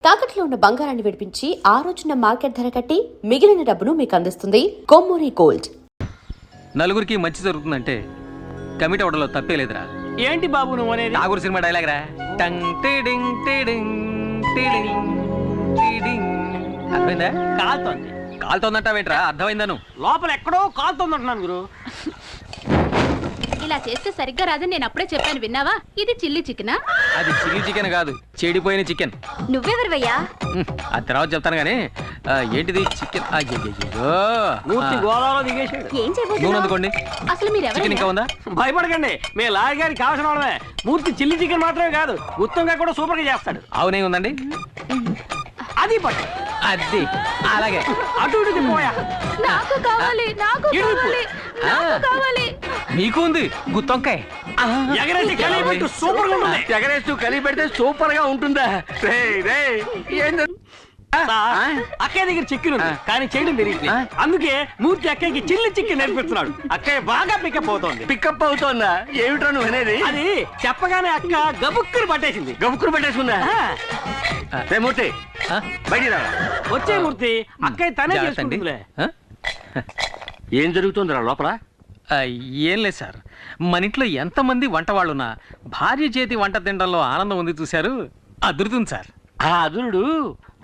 తాకట్లో ఉన్న బంగారాన్ని విడిపించి ఆ రోజున మార్కెట్ ధర కట్టి మిగిలిన డబ్బును మీకు అందిస్తుంది కొమ్మూరి గోల్డ్. నలుగురికి మంచి జరుగుతుందంటే కమిటీ అవడంలో తప్పే లేదురా. ఏంటి బాబు నువ్వు అనేది? నాగూరు సినిమా డైలాగ్ రా. టంగ్ టీడింగ్ టీడింగ్ టీడింగ్ టీడింగ్. అర్థమైందా? కాలుతోంది. కాలుతోందంటావేంట్రా? అర్థమైందా? నువ్వు లోపల ఎక్కడో కాలుతోందంటున్నాను గురు. ఇలా చేస్తే సరిగ్గా రాదని నేను అప్పుడే చెప్పాను, విన్నావా? ఇది చిల్లీ చికెనా? అది చిల్లీ చికెన్ కాదు, చెడిపోయిన చికెన్. నువ్వెవరివయ్యా? ఆ తర్వాత చెప్తాను గానీ ఏంటిది చికెన్? మూర్తి గోదావరిలో దిగేసాడు. ఏం నూనె చేయబోతున్నావు? అందుకోండి. అసలు చికెన్ ఇంకా ఉందా? భయపడకండి, మీ లాయర్ గారికి కావాల్సిన వాళ్ళమే. మూర్తి చిల్లీ చికెన్ మాత్రమే కాదు, గుత్తంగా కూడా సూపర్ గా చేస్తాడు. అవునే ఉందండి. అది పట్టు. అది అలాగే అటు ఇటు తిప్పోయా. నాకు కావాలి, నాకు కావాలి, నాకు కావాలి. నీకు ఉంది గుత్తొంకాయ. ఎగరేసి కలిపెట్టు, సూపర్ గా ఉంటుంది. ఎగరేస్తూ కలిపి పెడితే సూపర్ గా ఉంటుందా? అక్కయ్య దగ్గర చికెన్ ఉంది కానీ చేయడం తెలియదు. అందుకే మూర్తి అక్కయ్యకి చిల్లి చికెన్ నేర్పిస్తున్నాడు. అక్కయ్య బాగా పికప్ అవుతోంది. పికప్ అవుతోందా? ఏమిటో నువ్వు అనేది? అది చెప్పగానే అక్క గబుక్కుని పట్టేసింది. గబుక్కులు పెట్టేసుకుందా? మూర్తి బయటికి రా. వచ్చే మూర్తి అక్కయ్య తనే చేసుకుంటుందిలే. ఏం జరుగుతుందిరా లోపల? ఏం లేదు సార్, మన ఇంట్లో ఎంతమంది వంట వాళ్ళున్నా భార్య చేతి వంట తినడంలో ఆనందం ఉంది చూశారు, అదురుతుంది సార్. ఆ అదురుడు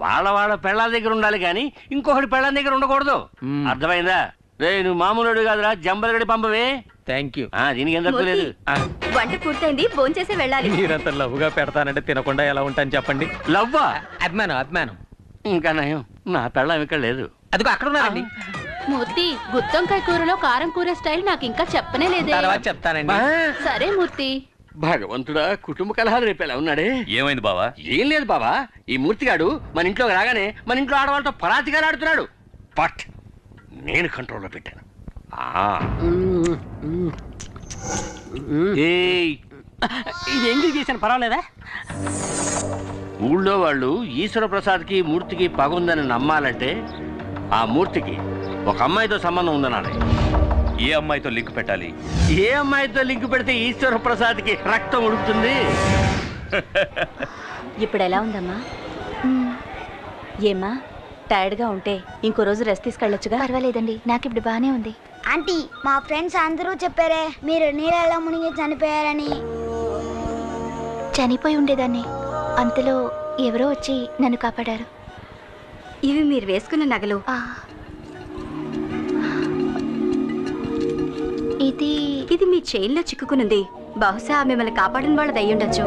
వాళ్ళ పెళ్ళాల దగ్గర ఉండాలి కానీ ఇంకొకటి పెళ్ళాల దగ్గర ఉండకూడదు. అర్థమైందా? రే నువ్వు మామూలుడు కాదురా, జంబలగడి పంపవే. Thank you. దీనికి ఏం తక్కువ లేదు. వంట పూర్తయింది, భోంచేసి వెళ్ళాలి. మీరంత లవ్వుగా పెడతానంటే తినకుండా ఎలా ఉంటాను చెప్పండి. లవ్వా? అభిమానం అభిమానం. ఇంకా నయం, నా పెళ్ళం ఇక్కడ లేదు. అదిగో అక్కడ ఉన్నారండి. మూర్తి, గుత్తొంకాయ కూరలో కారం కూర స్టైల్ నాకు ఇంకా చెప్పనే లేదే. తర్వాత చెప్తానండి. సరే మూర్తి. భగవంతుడా, కుటుంబ కలహాలు రేపేలా ఉన్నాడే. ఏమైంది బావా? ఏం లేదు బాబా, ఈ మూర్తిగాడు మన ఇంట్లోకి రాగానే మన ఇంట్లో ఆడవాళ్ళతో పరాతిగా ఆడుతున్నాడు. బట్ నేను కంట్రోల్లో పెట్టాను. ఇది ఎంగిల్ చేశాను, పర్వాలేదా? ఊళ్ళో వాళ్ళు ఈశ్వర ప్రసాద్కి మూర్తికి పగుందని నమ్మాలంటే ఆ మూర్తికి ఒక అమ్మాయితో సంబంధం ఉందనాలి. ఏ అమ్మాయితో లింక్ పెట్టాలి? ఏ అమ్మాయితో లింక్ పెడితే ఈశ్వర ప్రసాద్కి రక్తం ఉడుకుతుంది? ఇప్పుడు ఎలా ఉందమ్మా? ఏమ్మా, టైర్డ్గా ఉంటే ఇంకో రోజు రెస్ట్ తీసుకెళ్ళొచ్చుగా. పర్వాలేదండి, నాకు ఇప్పుడు బాగానే ఉంది. ఆంటీ, మా ఫ్రెండ్స్ అందరూ చెప్పారే మీరు నీళ్ళలో మునిగి చనిపోయారని. చనిపోయి ఉండేదాన్ని, అంతలో ఎవరో వచ్చి నన్ను కాపాడారు. ఇవి మీరు వేసుకున్న నగలు. ఇది మీ చైన్లో చిక్కుకునుంది. బహుశా మిమ్మల్ని కాపాడిన వాళ్ళది అయ్యుండొచ్చు.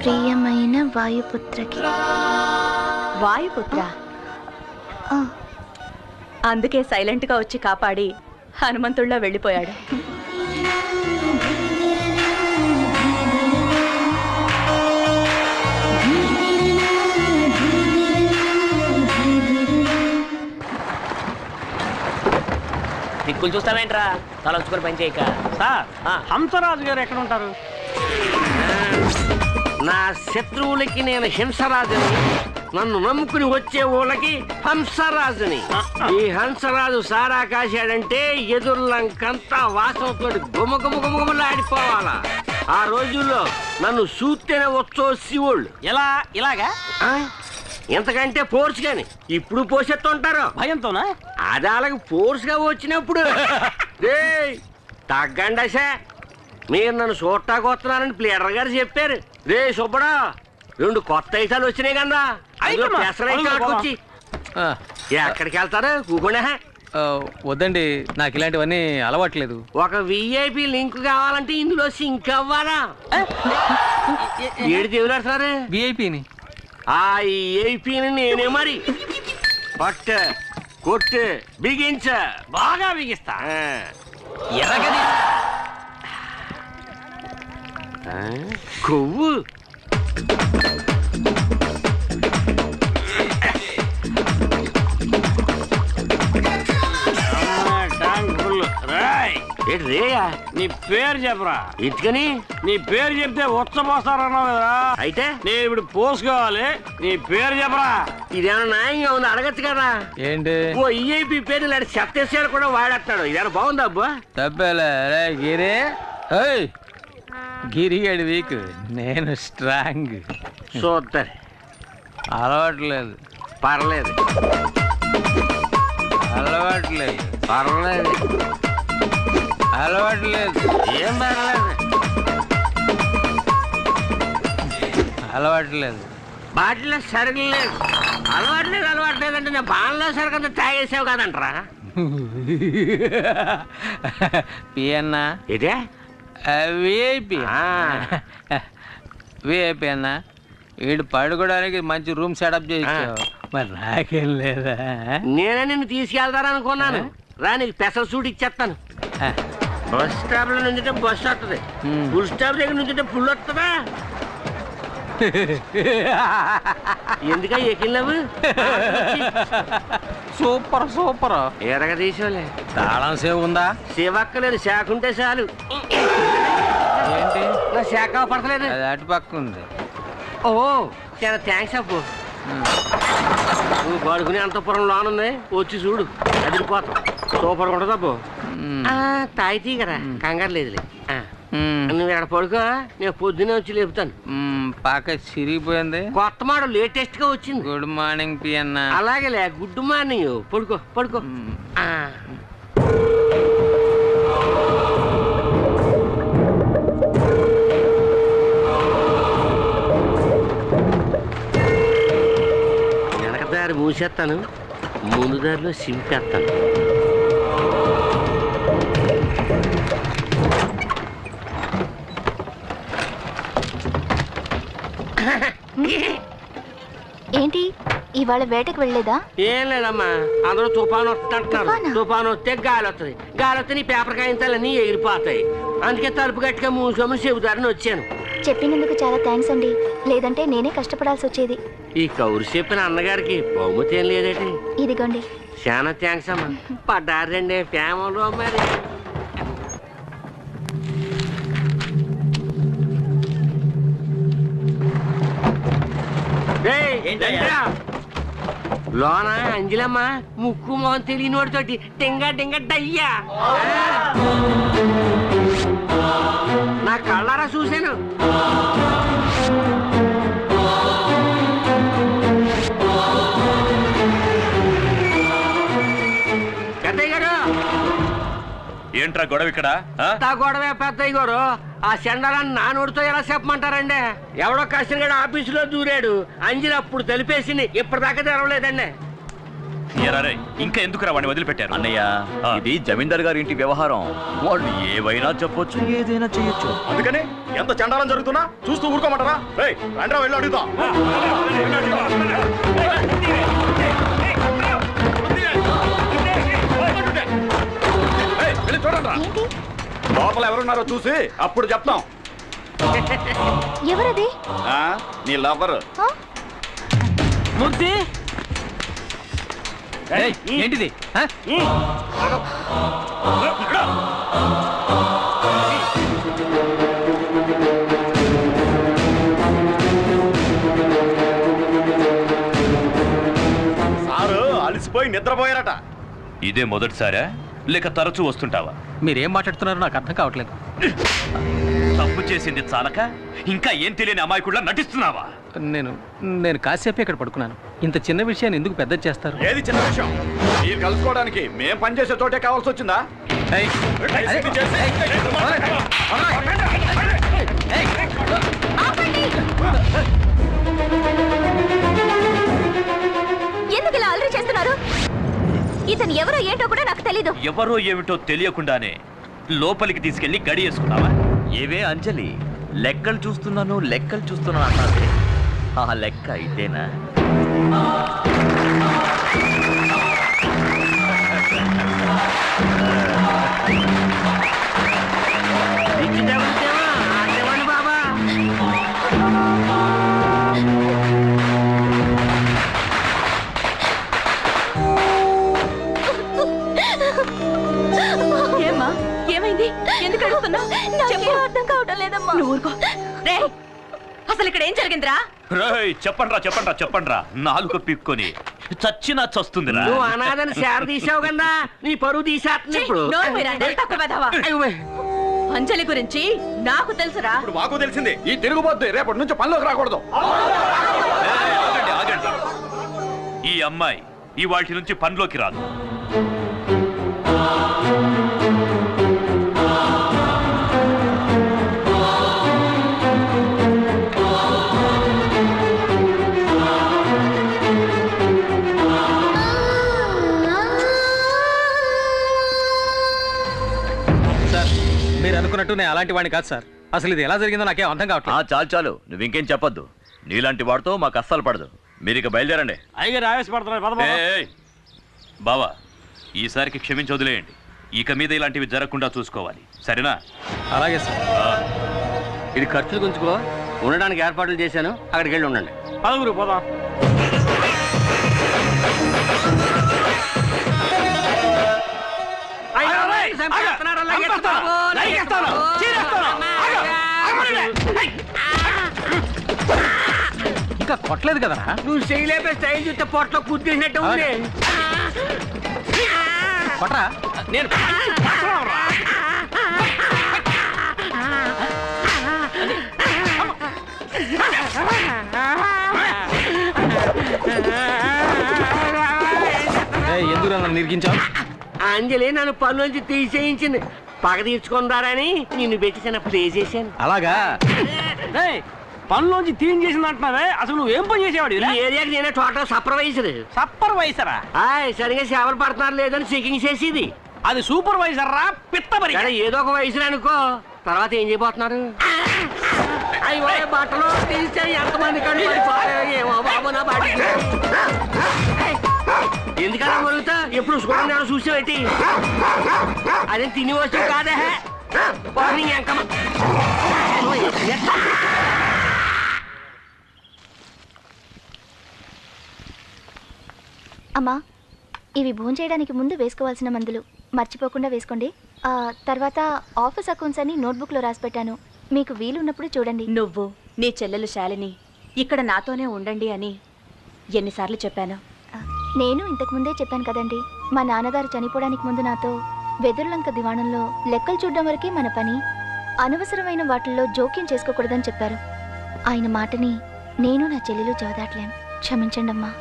ప్రియమైన వాయుపుత్రకి. వాయుపుత్ర? అందుకే సైలెంట్గా వచ్చి కాపాడి హనుమంతుడిలో వెళ్ళిపోయాడు. దిక్కులు చూస్తావేంట్రా, తలంచుకొని పని చేయక. సార్, హంసరాజు గారు ఎక్కడ ఉంటారు? నా శత్రువులకి నేను హింసరాజుని, నన్ను నమ్ముకుని వచ్చే ఊళ్ళకి హంసరాజుని. ఈ హంసరాజు సారా కాశాడంటే ఎదుర్లంకంతా వాసనతో గుమగుమగుమగుమలాడిపోవాలా. ఆ రోజుల్లో నన్ను చూస్తేనే వచ్చో శివుళ్ళు. ఎలా? ఇలాగా? ఎంతకంటే ఫోర్స్ గాని ఇప్పుడు పోసెత్తుంటారు భయంతోనా? అది అలాగ ఫోర్స్ గా వచ్చినప్పుడు తగ్గండి. మీరు నన్ను చూడటానికి వస్తున్నారని ప్లేడర్ గారు చెప్పారు. రే సుబ్బడా, 2 కొత్త ఐసాలు వచ్చినాయి కదా, పెసరైతే ఎక్కడికి వెళ్తారు? కూకుండా వద్దండి, నాకు ఇలాంటివన్నీ అలవాట్లేదు. ఒక విఐపి లింక్ కావాలంటే ఇందులో సింక్ అవ్వాలా? ఏడు దేవులాడుతున్నారు విఐపిని. ఆ ఏపీని నేనే మరి పట్టు కొట్టు బిగించ బాగా బిగిస్తా. ఎలాగది? కొవ్వు రేయా, నీ పేరు చెప్పరా. ఇటుకని నీ పేరు చెప్తే ఉచ్చపోస్తారన్నావు కదా, అయితే నేను ఇప్పుడు పోసుకోవాలి. నీ పేరు చెప్పరా. ఇదేమన్నా న్యాయంగా ఉంది? అడగచ్చు కదా. ఏంటి? ఓ ఈఐపి పేరు ఇలాంటి చెత్తేసాడు కూడా వాడేస్తాడు. ఇదేమన్నా బాగుందా అబ్బా? తప్పేలే గిరే. గిరిగడి వీక్, నేను స్ట్రాంగ్. చూద్దరు. అలవాట్లేదు. పర్లేదు అలవాట్లేదు. పర్లేదు అలవాట్లేదు. ఏం పర్లేదు. అలవాట్లేదు. బాటిల్లో సరుకులు లేదు. అలవాట్లేదు అంటే నేను బాణలో సరుకంతా తాగేసావు కదంటరా. పియన్నా ఇదే విఐపి. విఐపి అన్న, వీడు పడుకోవడానికి మంచి రూమ్ సెటప్ చేయించావు, మరి నాకేం లేదా? నేనే నిన్ను తీసుకెళ్తారనుకున్నాను. రా, నీకు స్పెషల్ సూట్ ఇచ్చేస్తాను. బస్ స్టాప్ లో నుంచుంటే బస్సు వస్తుంది, ఫుల్ స్టాప్ దగ్గర నుంచుంటే ఫుల్ వస్తుందా? ఎందుక ఎక్కినావు? Super super. ఎరగ తీసుకోలే. తాళం సేవ్ ఉందా? శివక్కలేదు, శాఖ ఉంటే చాలు. ఏంటి? నా శాఖ పడతలేదు. అది అటు పక్క ఉంది. ఓ చాలా థ్యాంక్స్ అప్పు. నువ్వు పడుకునే అంతపురం లోనుంది, వచ్చి చూడు, అదిరిపోతాం. సూపర్ ఉంటుంది అప్పు. తాయితీ కదా, కంగారు లేదులే. నువ్వు ఇక్కడ పడుకో, నేను పొద్దున్నే వచ్చి లేపుతాను. పాక చిరిగిపోయింది. కొత్త మోడల్ లేటెస్ట్ గా వచ్చింది. గుడ్ మార్నింగ్ పియన్న. అలాగేలే, గుడ్ మార్నింగ్. పడుకో పడుకో. వెనక దారి మూసేస్తాను, ముందు దారిలో సింపేస్తాను. ఏంటి ఇవాళ వేటకు వెళ్ళలేదా? ఏం లేదమ్మా, అందరూ తుఫాను వస్తుంటున్నారు. తుఫాను వస్తే గాలి వస్తుంది, గాలి వస్తే నీ పేపర్ కాయించాలన్నీ ఎగిరిపోతాయి. అందుకే తలుపు గట్టిగా మూసోము చెబుతారని వచ్చాను. చెప్పినందుకు చాలా థ్యాంక్స్ అండి, లేదంటే నేనే కష్టపడాల్సి వచ్చేది. ఈ కౌరు చెప్పిన అన్నగారికి బహుమతి ఏం లేదేటి? ఇదిగోండి. చాలా థ్యాంక్స్ అమ్మా. పడ్డారండి ఫ్యామిలీలో మరి. లోన అంజలమ్మ ముక్కు మొహం తెలియని వాడితోటి టింగ టింగ డయ్యా. నా కళ్ళారా చూశాను. పెద్దయ్య గారు, ఏంట్రా గొడవ ఇక్కడ? గొడవే పెద్దయ్య గారు. ఆ సెండరాన్ని నా నోటితో ఎలా చెప్పమంటారండి? ఎవడో కష్టంగా ఆఫీసులో దూరాడు, అంజలి అప్పుడు తెలిపేసింది, ఇప్పటిదాకా తెరవలేదండి. ఇంకా ఎందుకు వాడిని వదిలిపెట్టారు? అన్నయ్య, ఇది జమీందార్ గారి ఇంటి వ్యవహారం. వాళ్ళు ఏవైనా చెప్పొచ్చు, ఏదైనా చేయొచ్చు. అందుకని ఎంత చండాలం జరుగుతున్నా చూస్తూ ఊరుకోమంటారా? రండ్రా, వెళ్ళి అడుగుతాం. చూడండి, లోపల ఎవరున్నారో చూసి అప్పుడు చెప్తాం. ఎవరది? నీ లవర్. మూర్తి, ఏంటిది? సారు అలసిపోయి నిద్రపోయారట. ఇదే మొదటిసారా లేక తరచూ వస్తుంటావా? మీరేం మాట్లాడుతున్నారో నాకు అర్థం కావట్లేదు. తప్పు చేసింది చాలక ఇంకా ఏం తెలియని అమాయకుడిలా నటిస్తున్నావా? నేను కాసేపే ఇక్కడ పడుకున్నాను. ఇంత చిన్న విషయాన్ని ఎందుకు పెద్ద చేస్తారు? ఏది చిన్న విషయం? మీరు కలుసుకోవడానికి మేం పనిచేసే చోటే కావాల్సి వచ్చిందా? ఎందుకు ఇలా అల్లరి చేస్తున్నారు? ఇతను ఎవరో ఏంటో కూడా నాకు తెలీదు. ఎవరో ఏమిటో తెలియకుండానే లోపలికి తీసుకెళ్లి గడి వేసుకున్నావా? ఏవే అంజలి, లెక్కలు చూస్తున్నాను అన్నది ఆ లెక్క ఇదేనా? బాబా, ఏమ్మా, ఏమైంది? ఎందుకు అడుగుతున్నావు? చెప్పు. అర్థం కావటం లేదమ్మా. నువ్వు ఊరుకో. రేయ్, అసలు ఇక్కడ ఏం జరిగిందిరా? చెప్పండ్రా నాలుగు పిక్కొని చచ్చినా చస్తుందిరా. నువ్వు అనాథని శార తీసావు కదా, నీ పరువు తీసేస్తుంది ఇప్పుడు. అంజలి గురించి నాకు తెలుసురా. ఇప్పుడు మాకు తెలిసింది ఈ తిరుగుబోద్దు రేపటి నుంచి పనిలోకి రాకూడదు. ఆగండి ఆగండి, ఈ అమ్మాయి ఇవాటి నుంచి పనిలోకి రాదు. సార్ మీరు అనుకున్నట్టు నేను అలాంటి వాడిని కాదు సార్. అసలు ఇది ఎలా జరిగిందో నాకేం అర్థం కావట్లేదు. చాలు చాలు, నువ్వు ఇంకేం చెప్పొద్దు. నీలాంటి వాడితో మాకు అస్సలు పడదు. మీరు ఇక బయలుదేరండి. అయ్యగారు ఆవేశపడుతున్నారు. ఏయ్, బావా ఈసారికి క్షమించి వదిలేయండి. ఇక మీద ఇలాంటివి జరగకుండా చూసుకోవాలి, సరేనా? అలాగే సార్. ఇది ఖర్చులు గుంచుకో, ఉండడానికి ఏర్పాట్లు చేశాను, అక్కడికి వెళ్ళి ఉండండి. పదగురు పోదాం. ఇంకా కొట్టలేదు కదరా. నువ్వు చేయలేపే స్టైల్ చూస్తే పొట్టలో కుద్దేసినట్టు ఉంది. కొట్రా. నేను ఎందుకు నన్ను నిరికించావు? అంజలి నన్ను పనులోంచి తీసేయించింది. పగ తీర్చుకుందారని నిన్ను పెట్టి చిన్న ప్లే చేశాను. అలాగా? పనులోంచి తీన్ చేసింది అంటున్నావే, అసలు నువ్వేం పని చేసేవాడు? ఈ ఏరియాకి నేనే టోటల్ సూపర్వైజర్. సూపర్వైజరా? సరిగా సేవలు పడుతున్నారు లేదని చెకింగ్ చేసేది. అది సూపర్వైజర్ రా, పిత్తబరి. ఏదో ఒక వయసులో అనుకో, తర్వాత ఏం చేయబోతున్నారు? అయ్యో బట్టలు తీస్తే ఎంతమంది కండి ఏమో బాబు నా బాడీ. ఎందుకలా మరుగుతా? ఎప్పుడు చూడండి చూసేటి అదే తిని వస్తువు కాదే. అమ్మా, ఇవి భోంచేయడానికి ముందు వేసుకోవాల్సిన మందులు మర్చిపోకుండా వేసుకోండి. తర్వాత ఆఫీస్ అకౌంట్స్ అని నోట్బుక్లో రాసి పెట్టాను, మీకు వీలున్నప్పుడు చూడండి. నువ్వు నీ చెల్లెలు శాలిని ఇక్కడ నాతోనే ఉండండి అని ఎన్నిసార్లు చెప్పాను? నేను ఇంతకుముందే చెప్పాను కదండి, మా నాన్నగారు చనిపోవడానికి ముందు నాతో వెదురులంక దివాణంలో లెక్కలు చూడడం వరకే మన పని, అనవసరమైన వాటిల్లో జోక్యం చేసుకోకూడదని చెప్పారు. ఆయన మాటని నేను నా చెల్లెలు జవదాట్లేం. క్షమించండి అమ్మా.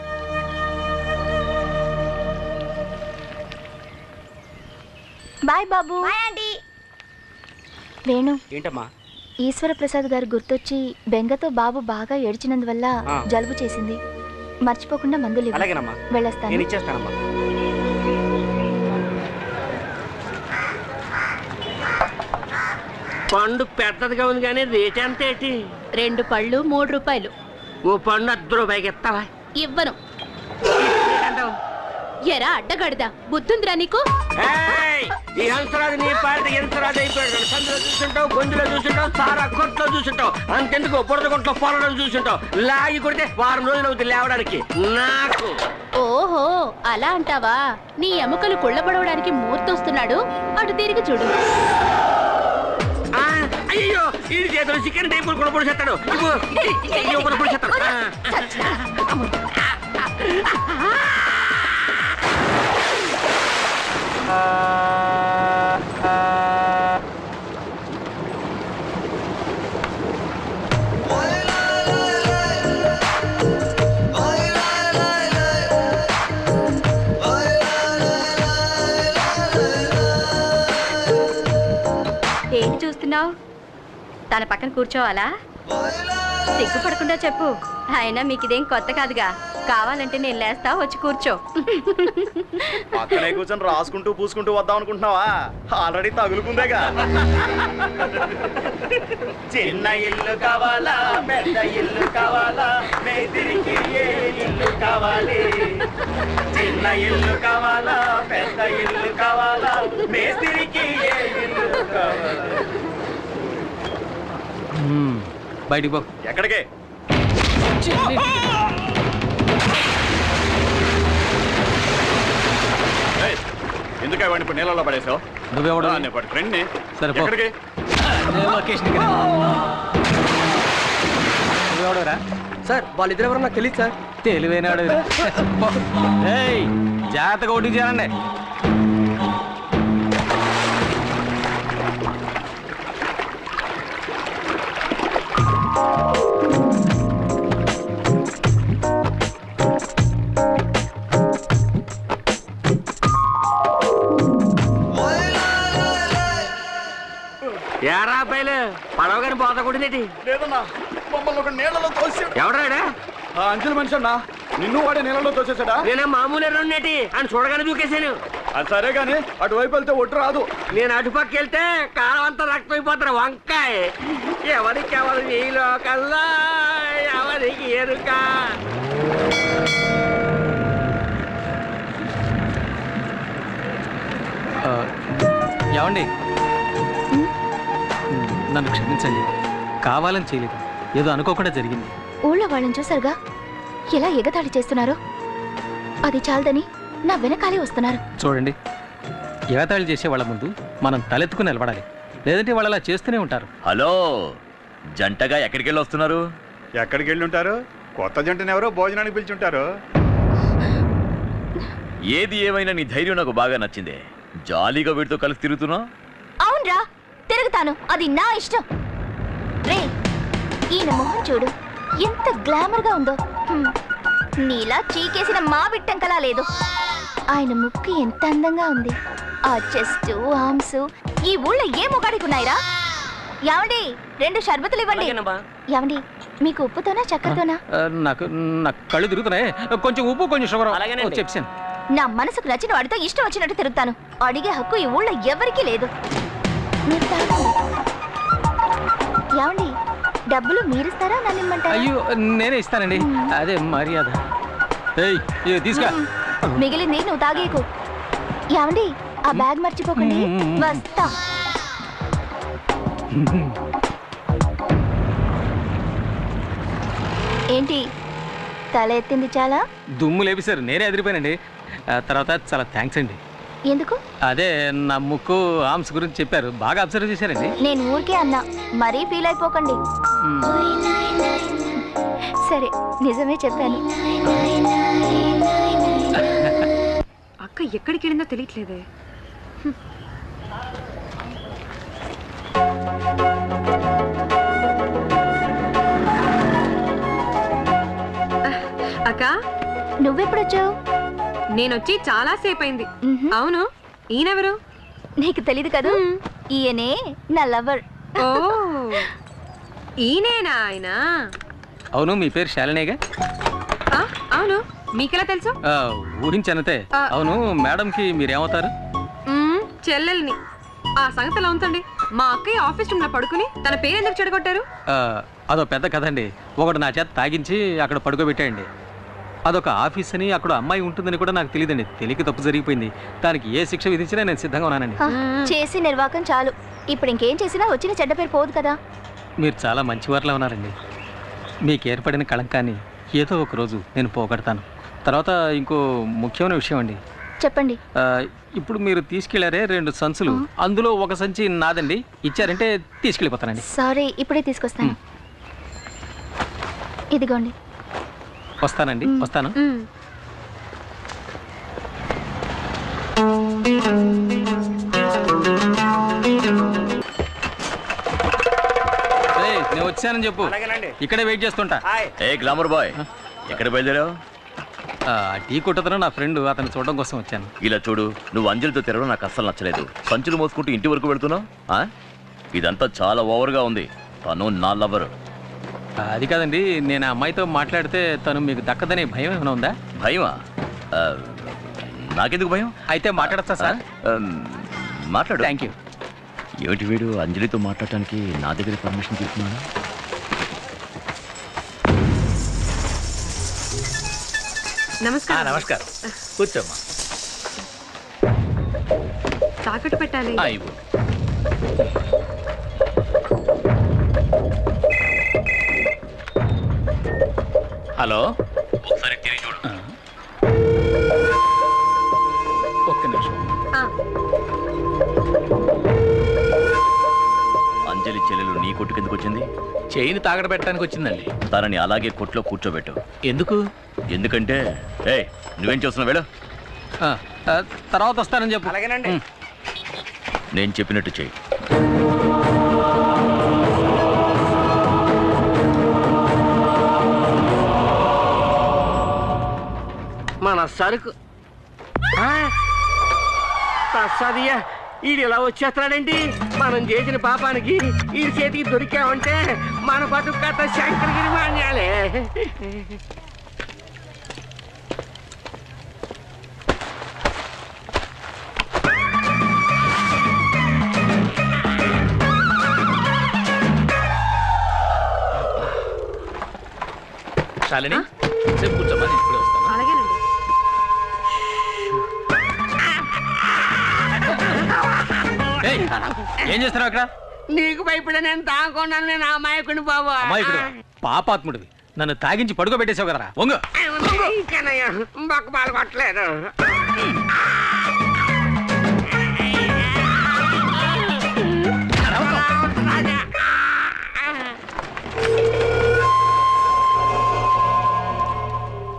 బాయ్ బాబు. వేణు, ఏంటమ్మా? ఈశ్వర ప్రసాద్ గారు గుర్తొచ్చి బెంగతో బాబు బాగా ఏడ్చినందువల్ల జలుబు చేసింది. మర్చిపోకుండా మందులు ఇవ్వు. అలాగేనమ్మా, వెళ్ళొస్తాను. నేను ఇచ్చేస్తానమ్మా. పండు పెద్దదిగా ఉంది కానీ రేట్ ఎంత ఏంటి? 2 పళ్ళు 3 రూపాయలు. ఓ పండు 10 రూపాయకి ఇస్తావా? ఇవ్వను. ఎరా అడ్డగడదా, బుద్ధుందిరా నీకు? ఈ హంసరాజు నీ పాట హంసరాజు అయిపోయాడు. సందులో చూసుంటావు, గొంతులో చూసుంటావు, సారా కొట్లో చూసుంటావు, అంతెందుకు బురద కొట్లో పొలడం చూసుంటావు. లాగి కొడితే వారం రోజులు అవుతుంది లేవడానికి. నాకు ఓహో అలా అంటావా? నీ ఎముకలు కుళ్ళబడవడానికి మూర్తొస్తున్నాడు, అటు తిరిగి చూడు. అయ్యో ఈ చేతులు చికెన్ టైపులు కూడా పొడి చేస్తాడు. పొడి చేస్తాడు. ఏం చూస్తున్నావు? తన పక్కన కూర్చోవాలా? సిగ్గుపడకుండా చెప్పు. అయినా మీకు ఇదేం కొత్త కాదుగా. కావాలంటే నేను లేస్తా, వచ్చి కూర్చో. పక్కనే కూర్చొని రాసుకుంటూ పూసుకుంటూ వద్దాం అనుకుంటున్నావా? ఆల్రెడీ తగులుకుందేగా. చిన్న ఇల్లు కావాలా, పెద్ద ఇల్లు కావాలా, మేదిరికి ఏ ఇల్లు కావాలి? చిన్న ఇల్లు కావాలా, పెద్ద ఇల్లు కావాలా, మేదిరికి ఏ ఇల్లు కావాలి? బయటికి పో. ఎక్కడికి? ఎందుకు వాడిని ఇప్పుడు నీళ్ళలో పడేసావు? నువ్వెవడు? ఫ్రెండ్ని. సరే పో. ఎక్కడికి? నువ్వెవడరా? సార్ వాళ్ళిద్దరు ఎవరో నాకు తెలియదు సార్. తెలివైనాడు. జాగ్రత్తగా ఓటింగ్ చేయాలండి. బాధ కొట్టినటి లేదన్నా మమ్మల్ని ఒక నీళ్ళలో తోసాడు. ఎవడాడా? ఆ అంచెల మనిషి అన్నా, నిన్ను వాడే నీళ్ళలో తోసేసాడా? నేనే మామూలు ఎర్రన్నటి అని చూడగానే దూకేశాను. అది సరే గాని అటువైపు వెళ్తే ఒట్టు రాదు. నేను అటుపక్క వెళ్తే కాలం అంతా రక్తమైపోతారు వంకాయ. ఎవరికి ఈ లోకల్లా ఎవరికి ఎరుక. ఏమండి, నన్ను క్షమించండి, కావాలని చేయలేదు, ఏదో అనుకోకుండా జరిగింది. ఊళ్ళో వాళ్ళని చూసారుగా ఎలా ఎగతాళి చేస్తున్నారో. అది చాలదని నా వెనకాలే వస్తున్నారు. చూడండి, ఎగతాళి చేసే వాళ్ళ ముందు మనం తలెత్తుకుని నిలబడాలి, లేదంటే వాళ్ళు అలా చేస్తూనే ఉంటారు. హలో, జంటగా ఎక్కడికి వెళ్ళి వస్తున్నారు? ఎక్కడికి వెళ్ళి ఉంటారు? కొత్త జంటను ఎవరో భోజనానికి పిలిచుంటారు. ఏది ఏమైనా నీ ధైర్యం నాకు బాగా నచ్చిందే. జాలీగా వీటితో కలిసి తిరుగుతున్నా? అవునరా, తిరుగుతాను, అది నా ఇష్టం. రే, ఈయన మొహం చూడు, ఎంత గ్లామర్ గా ఉందో. నీలా చీకేసిన మా బిట్టంకలా లేదు. ఆయన ముక్కు ఎంత అందంగా ఉంది. ఆ చెస్ట్, ఆర్మ్స్ ఈ ఊళ్ళో ఏ మొగాడికి ఉన్నాయిరా? యావండి, 2 షర్బతులు ఇవ్వండి. యావండి, మీకు ఉప్పుతోనా చక్కెరతోనా? నాకు కళ్ళు తిరుగుతున్నాయి, కొంచెం ఉప్పు కొంచెం షుగర్. చెప్పాను, నా మనసుకు నచ్చిన వాడితో ఇష్టం వచ్చినట్టు తిరుగుతాను. అడిగే హక్కు ఈ ఊళ్ళో ఎవరికీ లేదు. మీరు తాగండి. యావండి, డబ్బులు మీరిస్తారా నన్ను ఇమ్మంటారా? అయ్యో, నేనే ఇస్తానండి, అదే మర్యాద. తీసుకా, మిగిలింది నువ్వు తాగేకు. యావండి, ఆ బ్యాగ్ మర్చిపోకండి. వస్తా. ఏంటి తల ఎత్తింది చాలా? దుమ్ము లేపిసారు, నేనే ఎదిరిపోయానండి. తర్వాత చాలా థ్యాంక్స్ అండి. ఎందుకు? అదే నా ముక్కు ఆర్మ్స్ గురించి చెప్పారు, బాగా అబ్జర్వ్ చేశారండి. నేను ఊరికే అన్నా, మరీ ఫీల్ అయిపోకండి. సరే, నిజమే చెప్పాను. అక్క ఎక్కడికి వెళ్ళిందో తెలియట్లేదే. అక్క, నువ్వెప్పుడొచ్చావు? నేనొచ్చి చాలా సేపు అయింది. అవును, ఈయనెవరు? నీకు తెలీదు కదా, ఈయనే నా లవర్. ఓ, ఈయనేనా ఆయన? అవును, మీ పేరు శాలినేగా? అవును, మీకెలా తెలుసు? ఊహించనతే. అవును, మేడంకి మీరేమవుతారు? చెల్లెల్ని. ఆ సంగతి ఎలా ఉంచండి. మా అక్కయ్య ఆఫీస్ రూమ్ లో పడుకుని తన పేరు ఎందుకు చెడగొట్టారు? అదో పెద్ద కదండి. ఒకడు నా చేత తాగించి అక్కడ పడుకోబెట్టాయండి. అదొక ఆఫీస్ అని, అక్కడ అమ్మాయి ఉంటుందని కూడా నాకు తెలియదండి. తెలియక తప్పు జరిగిపోయింది. దానికి ఏ శిక్ష విధించినా నేను సిద్ధంగా ఉన్నానండి. చేసి నిర్వాకం చాలు. ఇప్పుడు ఇంకేం చేసినా వచ్చిన చెడ్డ పేరు పోదు కదా. మీరు చాలా మంచివారిలా ఉన్నారండి. మీకు ఏర్పడిన కళంకాన్ని ఏదో ఒక రోజు నేను పోగొడతాను. తర్వాత ఇంకో ముఖ్యమైన విషయం అండి. చెప్పండి. ఇప్పుడు మీరు తీసుకెళ్లారే 2 సంచులు, అందులో ఒక సంచి నాదండి. ఇచ్చారంటే తీసుకెళ్ళిపోతానండి. సారీ, ఇప్పుడే తీసుకొస్తాను. ఇదిగోండి. వస్తానండి, వస్తాను. నేను వచ్చానని చెప్పు, ఇక్కడే వెయిట్ చేస్తుంటా. ఏ గ్లామర్ బాయ్, ఎక్కడ బయలుదేరావు? టీ కొట్టతను నా ఫ్రెండ్, అతను చూడడం కోసం వచ్చాను. ఇలా చూడు, నువ్వు అంజలితో తిరగడం నాకు అస్సలు నచ్చలేదు. సంచులు మోసుకుంటూ ఇంటి వరకు వెళ్తున్నావు. ఇదంతా చాలా ఓవర్గా ఉంది. తను నా లవర్. అది కాదండి, నేను ఆ అమ్మాయితో మాట్లాడితే తను మీకు దక్కదనే భయం ఏమైనా ఉందా? భయమా? నాకెందుకు భయం? అయితే మాట్లాడతా సార్. మాట్లాడు. Thank you. ఏమిటి వీడు అంజలితో మాట్లాడటానికి నా దగ్గర పర్మిషన్ తీసుకున్నాను? నమస్కారం. నమస్కారం, కూర్చోమ్మా. తాకట్టు పెట్టాలి. హలో, ఒకసారి తిరిగి చూడు. ఒక్క నిమిషం. అంజలి చెల్లెలు నీ కొట్టు కిందకు వచ్చింది? చైన్ తాగడ పెట్టడానికి వచ్చిందండి. తనని అలాగే కొట్లో కూర్చోబెట్టు. ఎందుకు? ఎందుకంటే నువ్వేం చేస్తున్నావు? వెళ్ళు. తర్వాత వస్తానని చెప్పు. అలాగేనండి. నేను చెప్పినట్టు చెయ్యి. మన సరుకు ఈడు ఇలా వచ్చేస్తున్నాడేంటి? మనం చేసిన పాపానికి ఈ చేతికి దొరికామంటే మన బతుకు కథ శంకరగిరి మాన్యాలే. శాలిని సేపు కూర్చోమ్మా, నేను ఇప్పుడే వస్తాను. అలాగేనండి. ఏయ్, ఏం చేస్తున్నావు అక్కడ? నీకు భయపడే నేను తాగకున్నాను. నేను అమాయకుని బాబు. అమాయకుడు పాపాత్ముడివి, నన్ను తాగించి పడుకోబెట్టేసావు కదరా. వంగు. బొక్క పాలు కొట్టలేదు.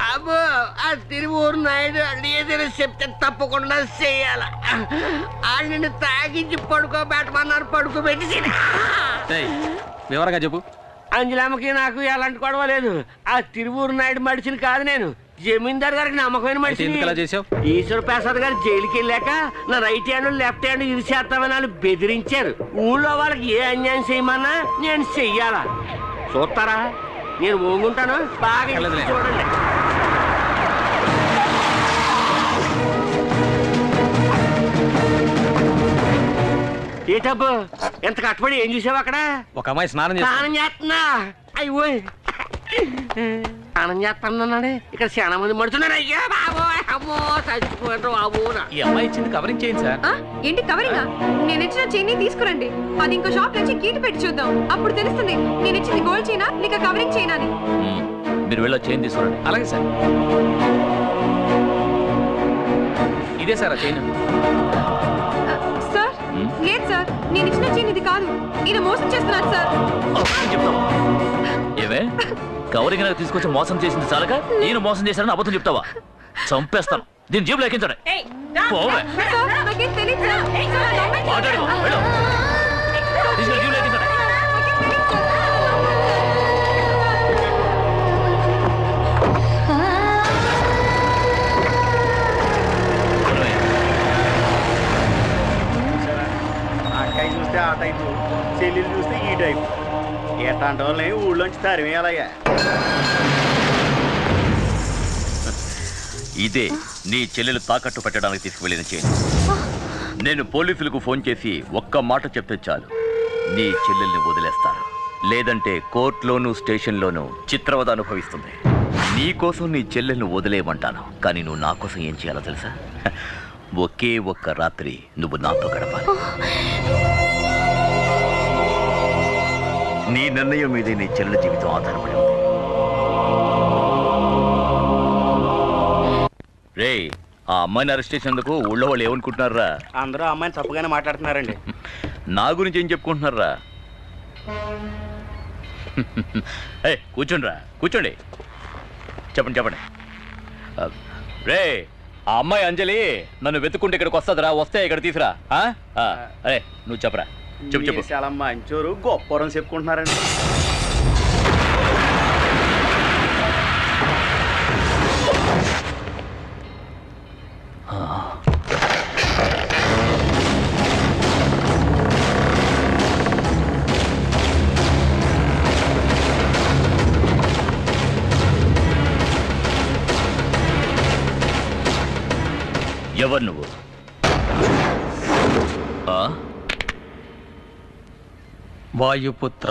అబ్బో, ఆ తిరువూరు నాయుడు ఏదైనా చెప్తే తప్పకుండా చెయ్యాల. వాళ్ళు నిన్ను తాగించి పడుకోబెట్టమన్నారు, పడుకోబెట్టి ఏయ్, వివరంగా చెప్పు. అంజలమ్మకి నాకు ఎలాంటి గొడవ లేదు. ఆ తిరువూరు నాయుడు మడిచిని కాదు నేను, జమీందార్ గారికి నమ్మకమైన మనిషి. ఎందుకు అలా చేసావు? ఈశ్వర ప్రసాద్ గారు జైలుకి వెళ్ళాక నా రైట్ హ్యాండ్ లెఫ్ట్ హ్యాండ్ ఇది చేస్తామని వాళ్ళు బెదిరించారు. ఊళ్ళో వాళ్ళకి ఏ అన్యాయం చేయమన్నా నేను చెయ్యాలా. చూస్తారా? నేను మోగుంటాను, బాగా చూడండి. ఏటబ్బు, ఎంత కట్టుబడి ఏం చూసావు అక్కడ? ఒక అమ్మాయి స్నానం చేస్తా. స్నానం చేస్తున్నా. అయ్యో, స్నానం చేస్తున్నాడే. ఇక్కడ చాలా మంది మడుతున్నారు. అయ్యా బాబో, అమ్మో చచ్చిపోయారు బాబు. ఈ అమ్మాయి ఇచ్చింది కవరింగ్ చేయండి సార్. ఏంటి కవరింగ్? నేను ఇచ్చిన చైన్ తీసుకురండి. అది ఇంకో షాప్ నుంచి కీటు పెట్టి చూద్దాం. అప్పుడు తెలుస్తుంది నేను ఇచ్చింది గోల్డ్ చైనా లేక కవరింగ్ చైనా అని. మీరు వెళ్ళి చైన్ తీసుకురండి. అలాగే సార్. ఇదే సార్ ఆ చైన్. సార్ లేదు సార్, నేను ఇచ్చిన చైన్ ఇది కాదు. ఈయన మోసం చేస్తున్నాడు సార్. ఏమే కవరింగ్ నాకు తీసుకొచ్చి మోసం చేసింది చాలక నేను మోసం చేశానని అబద్ధం చెప్తావా? చంపేస్తాను. దీని జేబులో ఎక్కించండి. సార్, నాకేం తెలీదు సార్. మాట్లాడుకో, వెళ్ళు. తీసుకెళ్ళి జేబులో ఎక్కించండి. అక్కయ్య చూస్తే ఆ టైపు, చెల్లెలు చూస్తే ఈ టైపు. ఎట్లాంటి వాళ్ళని ఊళ్ళోంచి తరిమేయాలయ్యా. ఇదే నీ చెల్లెలు తాకట్టు పెట్టడానికి తీసుకువెళ్ళిన చైన్. నేను పోలీసులకు ఫోన్ చేసి ఒక్క మాట చెప్తే చాలు, నీ చెల్లెల్ని వదిలేస్తాను. లేదంటే కోర్టులోనూ స్టేషన్లోనూ చిత్రవద అనుభవిస్తుంది. నీ కోసం నీ చెల్లెల్ని వదిలేయమంటాను, కానీ నువ్వు నా కోసం ఏం చేయాలో తెలుసా? ఒకే ఒక్క రాత్రి నువ్వు నాతో గడపాలి. నీ నిర్ణయం మీదే నీ చెల్లెల జీవితం ఆధారపడి ఉంది. రే, ఆ అమ్మాయిని అరెస్ట్ చేసినందుకు ఊళ్ళో వాళ్ళు ఏమనుకుంటున్నారా? అందరూ అమ్మాయిని తప్పుగానే మాట్లాడుతున్నారండి. నా గురించి ఏం చెప్పుకుంటున్నారా? కూర్చోండిరా, కూర్చోండి. చెప్పండి చెప్పండి. రే, ఆ అమ్మాయి అంజలి నన్ను వెతుక్కుంటే ఇక్కడికి వస్తుందిరా. వస్తే ఇక్కడ తీసురా. అరే నువ్వు చెప్పరా, చెప్పు చెప్పు. చాలా మంచోరు, గొప్పరం చెప్పుకుంటున్నారండి. ఎవరు నువ్వు? వాయుపుత్ర.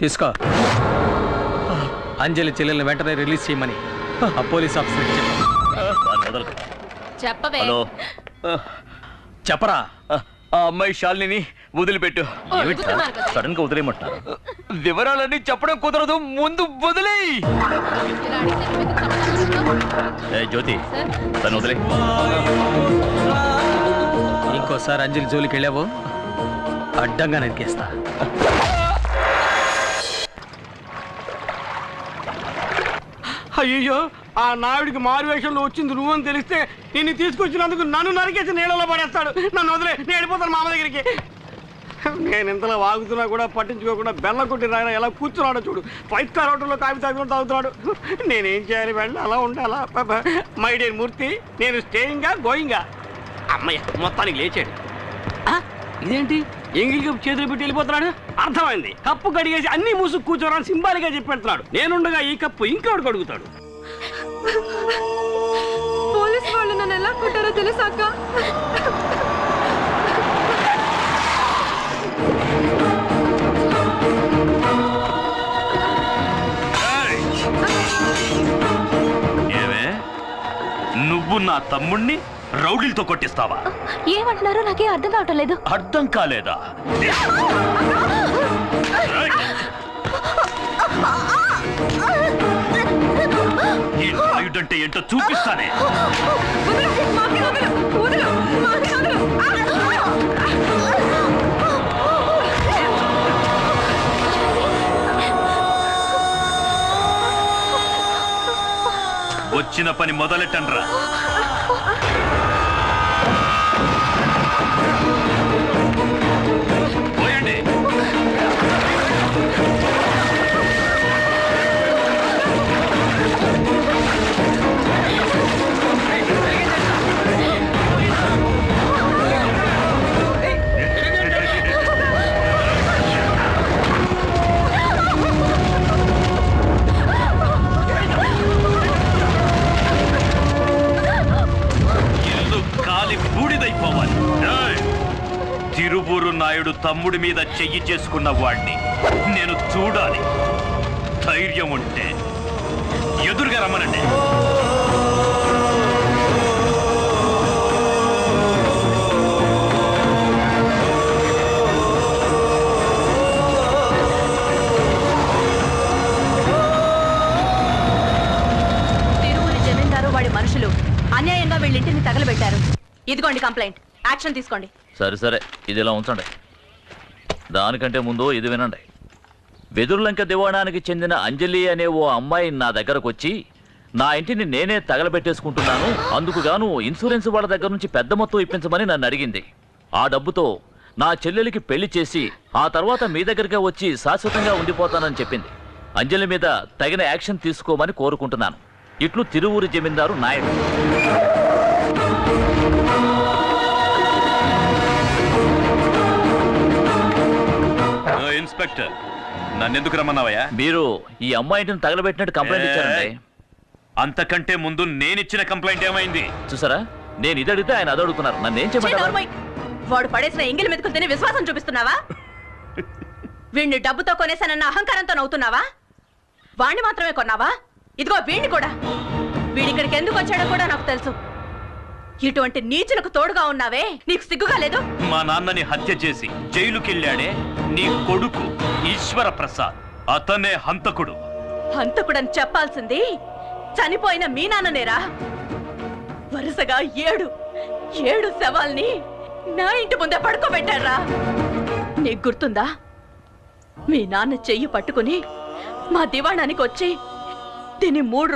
తీసుకో. అంజలి చెల్లెల్ని వెంటనే రిలీజ్ చేయమని ఆ పోలీస్ ఆఫీసర్కి చెప్పు. చెప్పవే. హలో, చెప్పరా. ఆ అమ్మాయి శాలిని వదిలిపెట్టు. సడన్ గా వదిలేయమంటున్నారు. వివరాలన్నీ చెప్పడం కుదరదు, ముందు వదిలేయ్. జ్యోతి, తను వదిలే. ఇంకోసారి అంజలి జోలికి వెళ్ళావో అడ్డంగా నరికేస్తా. అయ్యో, ఆ నాయుడికి మారువేషంలో వచ్చింది నువ్వని తెలిస్తే నిన్ను తీసుకొచ్చినందుకు నన్ను నరికేసి నీళ్ళలో పడేస్తాడు. నన్ను వదిలే, నేను వెళ్ళిపోతాను మామ దగ్గరికి. నేను ఇంతలో వాగుతున్నా కూడా పట్టించుకోకుండా బెల్ల కొట్టి రాయన ఎలా కూర్చున్నాడో చూడు. 5 స్టార్ హోటల్లో కాఫీ తాగుతున్నాడు. నేనేం చేయాలి? వెళ్ళి అలా ఉండాలా? మై డియర్ మూర్తి, నేను స్టేయింగా గోయింగా? అమ్మయ్య, మొత్తానికి లేచాడు. ఇదేంటి ఎంగిల్ కప్పు చేతులు పెట్టి వెళ్ళిపోతున్నాడు? అర్థమైంది, కప్పు కడిగేసి అన్ని మూసుకు కూర్చోరని సింబాలిగా చెప్పెడుతున్నాడు. నేనుండగా ఈ కప్పు ఇంకోటి కడుగుతాడు. పోలీస్ వాళ్ళు నన్ను ఎలా కొట్టారో తెలుసాక. ఏమే, నువ్వు నా తమ్ముణ్ణి రౌడీలతో కొట్టిస్తావా? ఏమంటున్నారో నాకే అర్థం కావటం లేదు. అర్థం కాలేదా? ఈ నాయుడంటే ఏంటో చూపిస్తానే. వచ్చిన పని మొదలెట్టండ్రా. పోయండి. తిరువూరు నాయుడు తమ్ముడి మీద చెయ్యి చేసుకున్న వాడిని నేను చూడాలి. ధైర్యం ఉంటే ఎదురుగా రమ్మనండి. తిరువూరి జమీందారు వాడి మనుషులు అన్యాయంగా వీళ్ళింటిని తగలబెట్టారు. ఇదిగోండి కంప్లైంట్, యాక్షన్ తీసుకోండి. సరే, ఇది ఇలా ఉంచండి. దానికంటే ముందు ఇది వినండి. వెదురులంక దివాణానికి చెందిన అంజలి అనే ఓ అమ్మాయి నా దగ్గరకు వచ్చి నా ఇంటిని నేనే తగలబెట్టేసుకుంటున్నాను, అందుకు గాను ఇన్సూరెన్స్ వాళ్ళ దగ్గర నుంచి పెద్ద మొత్తం ఇప్పించమని నన్ను అడిగింది. ఆ డబ్బుతో నా చెల్లెలికి పెళ్లి చేసి ఆ తర్వాత మీ దగ్గరకే వచ్చి శాశ్వతంగా ఉండిపోతానని చెప్పింది. అంజలి మీద తగిన యాక్షన్ తీసుకోమని కోరుకుంటున్నాను. ఇట్లు తిరువూరి జమీందారు నాయుడు. ఇన్స్పెక్టర్, నన్నెందుకు రమ్మన్నావయ్యా? మీరు ఈ అమ్మాయిని తగలబెట్టినట్టు కంప్లైంట్ ఇచ్చారండి. అంతకంటే ముందు నేనిచ్చిన కంప్లైంట్ ఏమైంది? చూసారా, నేను ఇది అడిగితే ఆయన అది అడుగుతున్నారు. నన్ను ఏం చెప్పండి? వాడు పడేసిన ఎంగిలి మెతుకులు తిని విశ్వాసం చూపిస్తున్నావా? వీడిని డబ్బుతో కొనేసానన్న అహంకారంతో నవ్వుతున్నావా? వాణ్ణి మాత్రమే కొన్నావా? ఇదిగో వీడిని కూడా. వీడిక్కడికి ఎందుకు వచ్చాడో కూడా నాకు తెలుసు. ఇటువంటి నీచులకు తోడుగా ఉన్నావే, నీకు సిగ్గుగా లేదు? మా నాన్నని హత్య చేసి జైలుకెళ్ళాడే నీ కొడుకు ఈశ్వర ప్రసాద్, అతనే హంతకుడు. హంతకుడని చెప్పాల్సింది చనిపోయిన మీ నాన్ననేరా. వరుసగా 7 శవాల్ని నా ఇంటి ముందే పడుకోబెట్టారా. నీకు గుర్తుందా? మీ నాన్న చెయ్యి పట్టుకుని మా దివాణానికి వచ్చి దీని 3